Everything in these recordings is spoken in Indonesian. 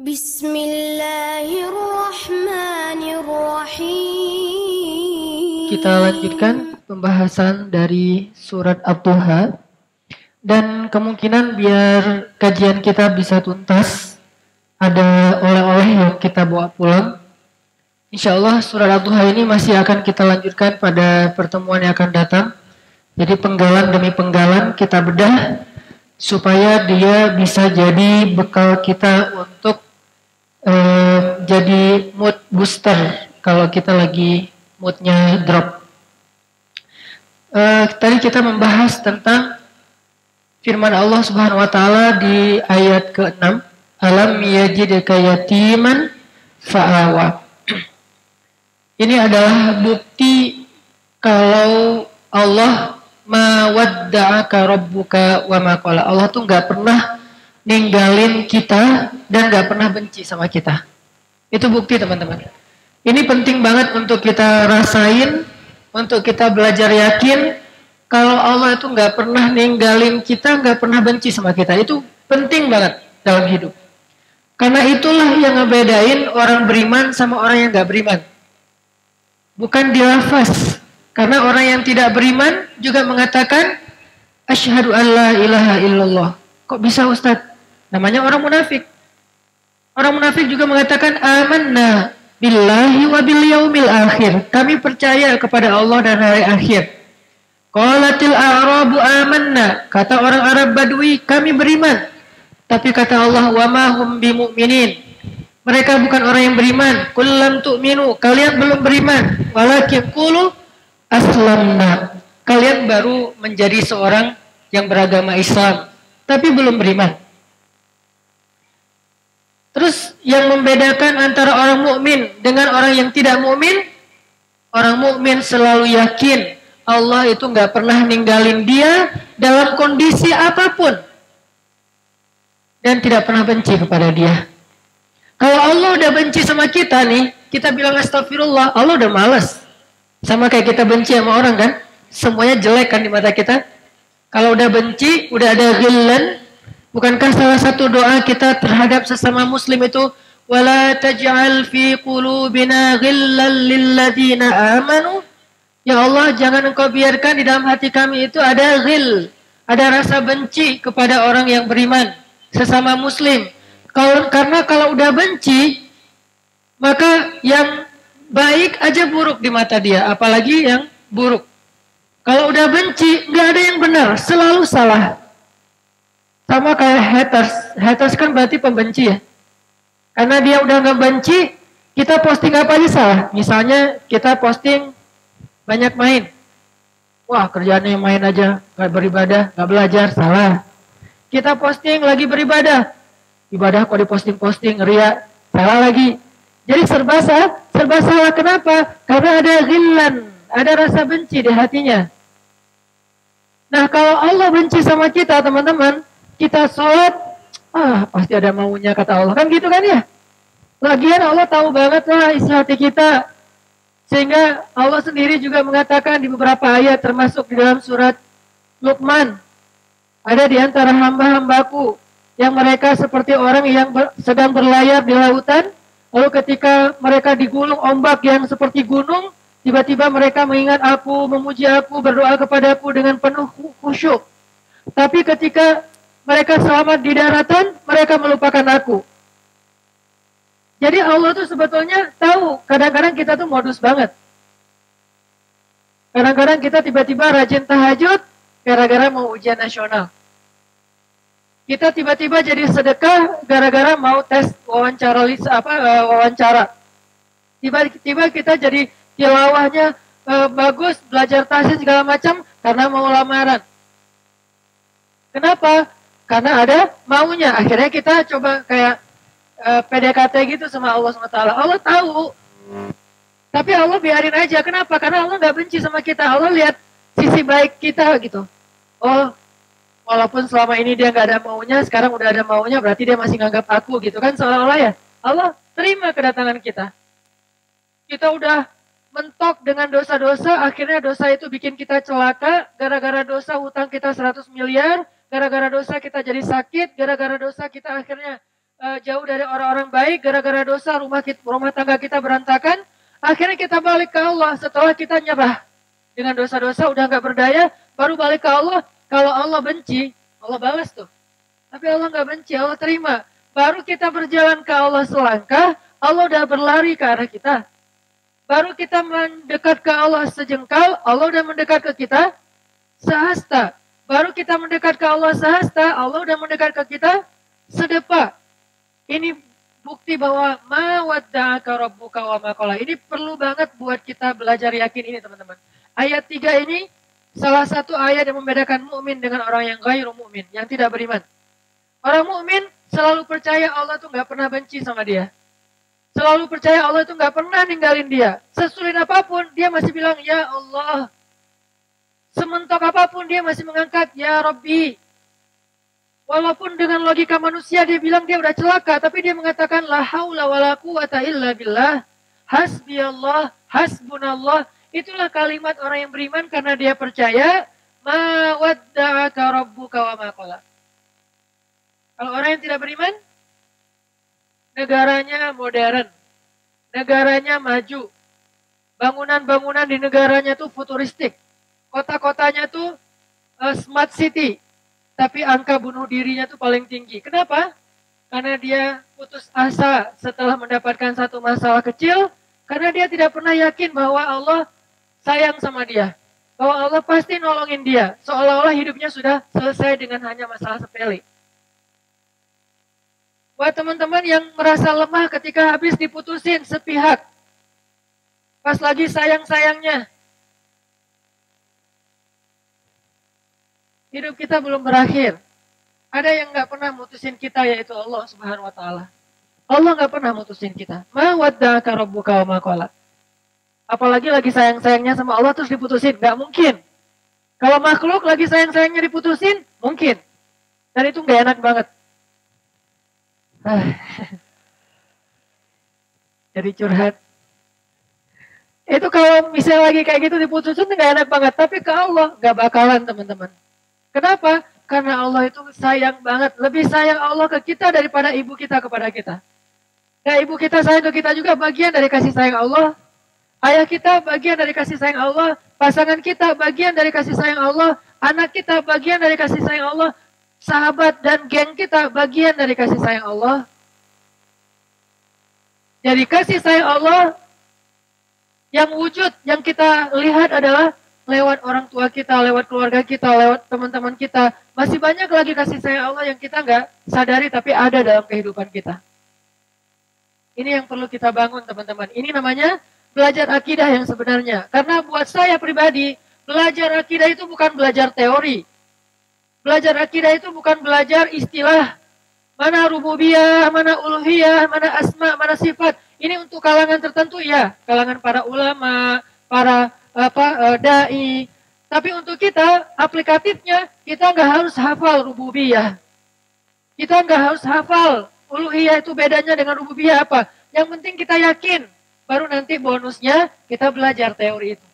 Bismillahirrahmanirrahim. Kita lanjutkan pembahasan dari surat Ad-Duha. Dan kemungkinan biar kajian kita bisa tuntas, ada oleh-oleh yang kita bawa pulang. Insya Allah surat Ad-Duha ini masih akan kita lanjutkan pada pertemuan yang akan datang. Jadi penggalan demi penggalan kita bedah supaya dia bisa jadi bekal kita untuk jadi mood booster kalau kita lagi moodnya drop. Tadi kita membahas tentang firman Allah Subhanahu wa taala di ayat ke-6, alam yajidka yatiman fa'awa. Ini adalah bukti kalau Allah mawadda'aka rabbuka wa ma qala. Allah tuh enggak pernah ninggalin kita dan gak pernah benci sama kita. Itu bukti teman-teman. Ini penting banget untuk kita rasain, untuk kita belajar yakin kalau Allah itu gak pernah ninggalin kita, gak pernah benci sama kita. Itu penting banget dalam hidup. Karena itulah yang ngebedain orang beriman sama orang yang gak beriman. Bukan di lafaz. Karena orang yang tidak beriman juga mengatakan asyhadu an la ilaha illallah. Kok bisa Ustaz? Namanya orang munafik. Orang munafik juga mengatakan amanna billahi wa bil yaumil akhir. Kami percaya kepada Allah dan hari akhir. Qalatil a'rabu amanna. Kata orang Arab Badui, kami beriman. Tapi kata Allah, wa ma hum bimu'minin. Mereka bukan orang yang beriman. Qul lam tu'minu. Kalian belum beriman. Walakin qulu aslamna. Kalian baru menjadi seorang yang beragama Islam, tapi belum beriman. Terus yang membedakan antara orang mukmin dengan orang yang tidak mukmin, orang mukmin selalu yakin Allah itu nggak pernah ninggalin dia dalam kondisi apapun dan tidak pernah benci kepada dia. Kalau Allah udah benci sama kita nih, kita bilang astagfirullah, Allah udah malas. Sama kayak kita benci sama orang kan, semuanya jelek kan di mata kita. Kalau udah benci, udah ada ghillan. Bukankah salah satu doa kita terhadap sesama muslim itu wala taj'al fi qulubina ghillan lil ladzina amanu? Ya Allah, jangan Engkau biarkan di dalam hati kami itu ada ghil, ada rasa benci kepada orang yang beriman, sesama muslim. Karena kalau udah benci, maka yang baik aja buruk di mata dia, apalagi yang buruk. Kalau udah benci, nggak ada yang benar, selalu salah. Sama kayak haters. Haters kan berarti pembenci ya. Karena dia udah nggak benci, kita posting apa aja salah. Misalnya kita posting banyak main. Wah, kerjaannya main aja, nggak beribadah, nggak belajar, salah. Kita posting lagi beribadah. Ibadah kok diposting-posting, ria, salah lagi. Jadi serba salah. Kenapa? Karena ada ghillan, ada rasa benci di hatinya. Nah, kalau Allah benci sama kita, teman-teman, kita sholat, pasti ada maunya kata Allah. Kan gitu kan ya? Lagian Allah tahu banget lah isi hati kita. Sehingga Allah sendiri juga mengatakan di beberapa ayat, termasuk di dalam surat Luqman. Ada di antara hamba-hambaku yang mereka seperti orang yang sedang berlayar di lautan. Lalu ketika mereka digulung ombak yang seperti gunung, tiba-tiba mereka mengingat aku, memuji aku, berdoa kepadaku dengan penuh khusyuk. Tapi ketika mereka selamat di daratan, mereka melupakan aku. Jadi Allah tuh sebetulnya tahu, kadang-kadang kita tuh modus banget. Kadang-kadang kita tiba-tiba rajin tahajud, gara-gara mau ujian nasional. Kita tiba-tiba jadi sedekah, gara-gara mau tes wawancara. Tiba-tiba kita jadi tilawahnya bagus, belajar tahsin segala macam, karena mau lamaran. Kenapa? Karena ada maunya. Akhirnya kita coba kayak PDKT gitu sama Allah SWT. Allah tahu. Tapi Allah biarin aja. Kenapa? Karena Allah gak benci sama kita. Allah lihat sisi baik kita gitu. Oh, walaupun selama ini dia gak ada maunya, sekarang udah ada maunya, berarti dia masih nganggap aku gitu kan. Seolah-olah ya. Allah terima kedatangan kita. Kita udah mentok dengan dosa-dosa, akhirnya dosa itu bikin kita celaka. Gara-gara dosa hutang kita 100 miliar. Gara-gara dosa kita jadi sakit, gara-gara dosa kita akhirnya jauh dari orang-orang baik, gara-gara dosa rumah tangga kita berantakan. Akhirnya kita balik ke Allah setelah kita nyerah. Dengan dosa-dosa udah nggak berdaya, baru balik ke Allah. Kalau Allah benci, Allah balas tuh. Tapi Allah nggak benci, Allah terima. Baru kita berjalan ke Allah selangkah, Allah udah berlari ke arah kita. Baru kita mendekat ke Allah sejengkal, Allah udah mendekat ke kita sehasta. Baru kita mendekat ke Allah sehasta, Allah udah mendekat ke kita sedepa. Ini bukti bahwa ma wadda'aka rabbuka wa ma qala. Ini perlu banget buat kita belajar yakin ini, teman-teman. Ayat 3 ini salah satu ayat yang membedakan mukmin dengan orang yang ghairu mukmin, yang tidak beriman. Orang mukmin selalu percaya Allah tuh nggak pernah benci sama dia. Selalu percaya Allah itu nggak pernah ninggalin dia. Sesulit apapun, dia masih bilang, ya Allah. Sementok apapun, dia masih mengangkat, ya Rabbi. Walaupun dengan logika manusia, dia bilang dia udah celaka. Tapi dia mengatakan, la haula wa la quwata illa billah. Hasbi Allah, hasbunallah. Itulah kalimat orang yang beriman karena dia percaya, ma wadda'aka rabbuka wa ma qala. Kalau orang yang tidak beriman, negaranya modern, negaranya maju, bangunan-bangunan di negaranya tuh futuristik, kota-kotanya tuh smart city, tapi angka bunuh dirinya tuh paling tinggi. Kenapa? Karena dia putus asa setelah mendapatkan satu masalah kecil, karena dia tidak pernah yakin bahwa Allah sayang sama dia, bahwa Allah pasti nolongin dia, seolah-olah hidupnya sudah selesai dengan hanya masalah sepele. Buat teman-teman yang merasa lemah ketika habis diputusin sepihak. Pas lagi sayang-sayangnya. Hidup kita belum berakhir. Ada yang gak pernah mutusin kita, yaitu Allah Subhanahu wa Ta'ala. Allah gak pernah mutusin kita. Ma wadda'aka rabbuka wa ma qala. Apalagi lagi sayang-sayangnya sama Allah terus diputusin. Gak mungkin. Kalau makhluk lagi sayang-sayangnya diputusin, mungkin. Dan itu gak enak banget. Jadi curhat. Itu kalau misalnya lagi kayak gitu diputusin gak enak banget. Tapi ke Allah gak bakalan, teman-teman. Kenapa? Karena Allah itu sayang banget. Lebih sayang Allah ke kita daripada ibu kita kepada kita. Nah, ibu kita sayang ke kita juga bagian dari kasih sayang Allah. Ayah kita bagian dari kasih sayang Allah. Pasangan kita bagian dari kasih sayang Allah. Anak kita bagian dari kasih sayang Allah. Sahabat dan geng kita bagian dari kasih sayang Allah. Jadi kasih sayang Allah yang wujud, yang kita lihat adalah lewat orang tua kita, lewat keluarga kita, lewat teman-teman kita. Masih banyak lagi kasih sayang Allah yang kita nggak sadari tapi ada dalam kehidupan kita. Ini yang perlu kita bangun, teman-teman. Ini namanya belajar akidah yang sebenarnya. Karena buat saya pribadi, belajar akidah itu bukan belajar teori. Belajar akidah itu bukan belajar istilah. Mana rububiyah, mana uluhiyah, mana asma, mana sifat. Ini untuk kalangan tertentu ya. Kalangan para ulama, para dai. Tapi untuk kita, aplikatifnya, kita nggak harus hafal rububiyah. Kita nggak harus hafal uluhiyah itu bedanya dengan rububiyah apa. Yang penting kita yakin. Baru nanti bonusnya kita belajar teori itu.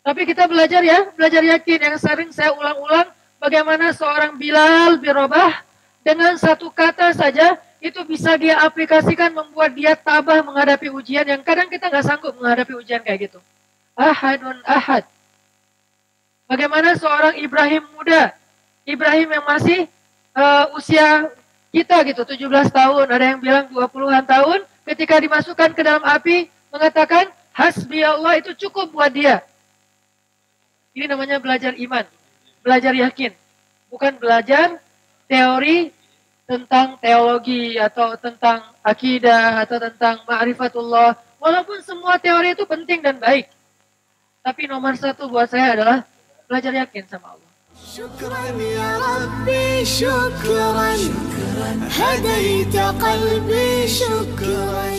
Tapi kita belajar ya, belajar yakin. Yang sering saya ulang-ulang, bagaimana seorang Bilal bin Rabah dengan satu kata saja, itu bisa dia aplikasikan membuat dia tabah menghadapi ujian yang kadang kita nggak sanggup menghadapi ujian kayak gitu. Ahadun ahad. Bagaimana seorang Ibrahim muda, Ibrahim yang masih usia kita gitu, 17 tahun, ada yang bilang 20-an tahun, ketika dimasukkan ke dalam api, mengatakan, hasbi Allah itu cukup buat dia. Ini namanya belajar iman, belajar yakin. Bukan belajar teori tentang teologi atau tentang akidah atau tentang ma'rifatullah. Walaupun semua teori itu penting dan baik. Tapi nomor satu buat saya adalah belajar yakin sama Allah. Syukran ya Rabbi, syukran. Hadaita qalbi, syukran.